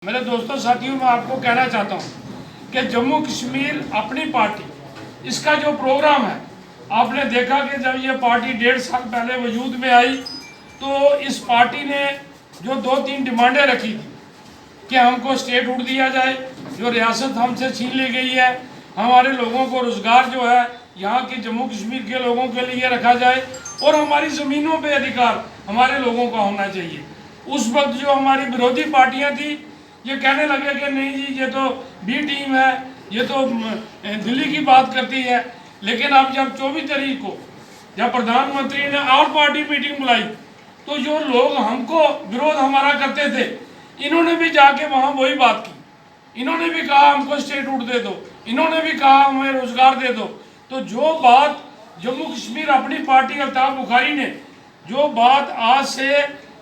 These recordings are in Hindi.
मेरे दोस्तों साथियों, मैं आपको कहना चाहता हूं कि जम्मू कश्मीर अपनी पार्टी, इसका जो प्रोग्राम है, आपने देखा कि जब ये पार्टी 1.5 साल पहले वजूद में आई तो इस पार्टी ने जो 2-3 डिमांडें रखी थी कि हमको स्टेट हुड दिया जाए, जो रियासत हमसे छीन ली गई है, हमारे लोगों को रोज़गार जो है यहाँ के जम्मू कश्मीर के लोगों के लिए रखा जाए और हमारी ज़मीनों पे अधिकार हमारे लोगों का होना चाहिए। उस वक्त जो हमारी विरोधी पार्टियाँ थी ये कहने लगे कि नहीं जी, ये तो बी टीम है, ये तो दिल्ली की बात करती है। लेकिन अब जब 24 तारीख को जब प्रधानमंत्री ने ऑल पार्टी मीटिंग बुलाई तो जो लोग हमको विरोध हमारा करते थे, इन्होंने भी जाके वहाँ वही बात की। इन्होंने भी कहा हमको स्टेट हुड दे दो, इन्होंने भी कहा हमें रोजगार दे दो। तो जो बात जम्मू कश्मीर अपनी पार्टी अल्ताफ बुखारी ने जो बात आज से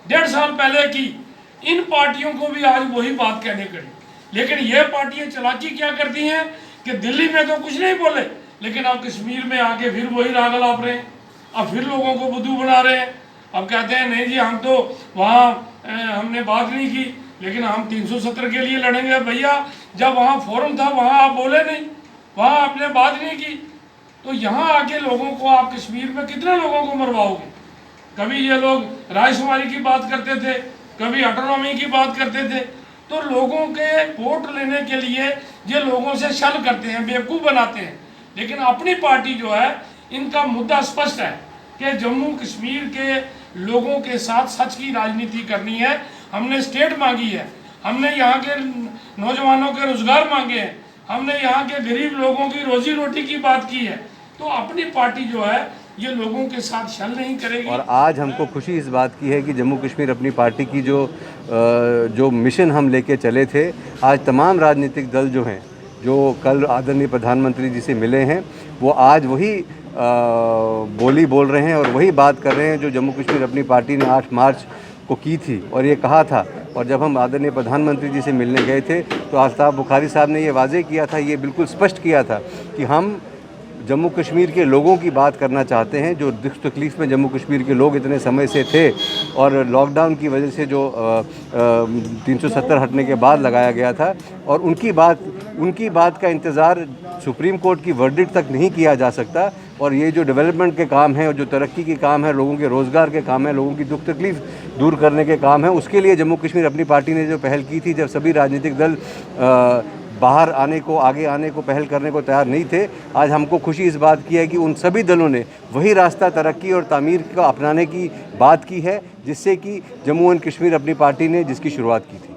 1.5 साल पहले की, इन पार्टियों को भी आज वही बात कहने पड़ी। लेकिन ये पार्टियां चालाकी क्या करती हैं कि दिल्ली में तो कुछ नहीं बोले, लेकिन अब कश्मीर में आके फिर वही राग लाप रहे हैं, अब फिर लोगों को बुद्धू बना रहे हैं। अब कहते हैं नहीं जी, हम तो वहाँ हमने बात नहीं की, लेकिन हम 370 के लिए लड़ेंगे। भैया, जब वहाँ फोरम था वहाँ आप बोले नहीं, वहाँ आपने बात नहीं की, तो यहाँ आके लोगों को आप कश्मीर में कितने लोगों को मरवाओगे। कभी ये लोग रायशुमारी की बात करते थे, कभी ऑटोनॉमी की बात करते थे। तो लोगों के वोट लेने के लिए ये लोगों से छल करते हैं, बेवकूफ़ बनाते हैं। लेकिन अपनी पार्टी जो है, इनका मुद्दा स्पष्ट है कि जम्मू कश्मीर के लोगों के साथ सच की राजनीति करनी है। हमने स्टेट मांगी है, हमने यहाँ के नौजवानों के रोजगार मांगे हैं, हमने यहाँ के गरीब लोगों की रोजी रोटी की बात की है। तो अपनी पार्टी जो है ये लोगों के साथ छल नहीं करेगी। और आज हमको खुशी इस बात की है कि जम्मू कश्मीर अपनी पार्टी की जो मिशन हम लेके चले थे, आज तमाम राजनीतिक दल जो हैं, जो कल आदरणीय प्रधानमंत्री जी से मिले हैं, वो आज वही बोली बोल रहे हैं और वही बात कर रहे हैं जो जम्मू कश्मीर अपनी पार्टी ने 8 मार्च को की थी और ये कहा था। और जब हम आदरणीय प्रधानमंत्री जी से मिलने गए थे तो अल्ताफ बुखारी साहब ने ये वाज़ेह किया था, ये बिल्कुल स्पष्ट किया था कि हम जम्मू कश्मीर के लोगों की बात करना चाहते हैं, जो दुख तकलीफ़ में जम्मू कश्मीर के लोग इतने समय से थे और लॉकडाउन की वजह से जो 370 हटने के बाद लगाया गया था, और उनकी बात का इंतज़ार सुप्रीम कोर्ट की वर्डिक्ट तक नहीं किया जा सकता। और ये जो डेवलपमेंट के काम हैं और जो तरक्की के काम है, लोगों के रोज़गार के काम है, लोगों की दुख तकलीफ़ दूर करने के काम है, उसके लिए जम्मू कश्मीर अपनी पार्टी ने जो पहल की थी, जब सभी राजनीतिक दल बाहर आने को, आगे आने को, पहल करने को तैयार नहीं थे, आज हमको खुशी इस बात की है कि उन सभी दलों ने वही रास्ता तरक्की और तामीर का अपनाने की बात की है, जिससे कि जम्मू एंड कश्मीर अपनी पार्टी ने जिसकी शुरुआत की थी।